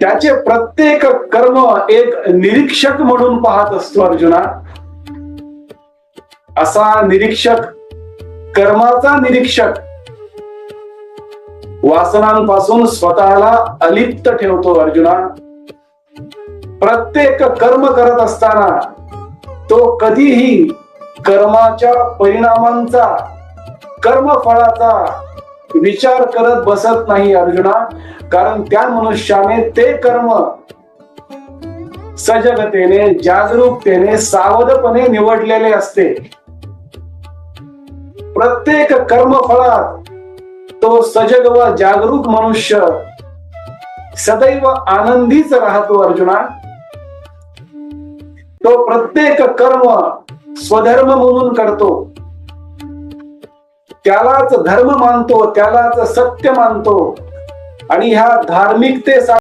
त्याचे प्रत्येक कर्म एक निरीक्षक म्हणून पाहत असतो अर्जुना. असा निरीक्षक, कर्माचा निरीक्षक, वासनांपासून स्वतःला अलिप्त ठेवतो अर्जुना. प्रत्येक कर्म करत असताना तो कधीही कर्माच्या परिणामांचा, कर्मफळाचा विचार करत बसत नाही अर्जुना. कारण त्या मनुष्याने ते कर्म सजगतेने, जागरूकतेने, सावधपणे निवडलेले असते. प्रत्येक कर्मफळात तो सजग व जागरूक मनुष्य सदैव आनंदीच राहतो अर्जुना. तो प्रत्येक कर्म स्वधर्म म्हणून करतो, त्यालाच धर्म मानतो, त्यालाच सत्य मानतो. आणि ह्या धार्मिकतेसाठी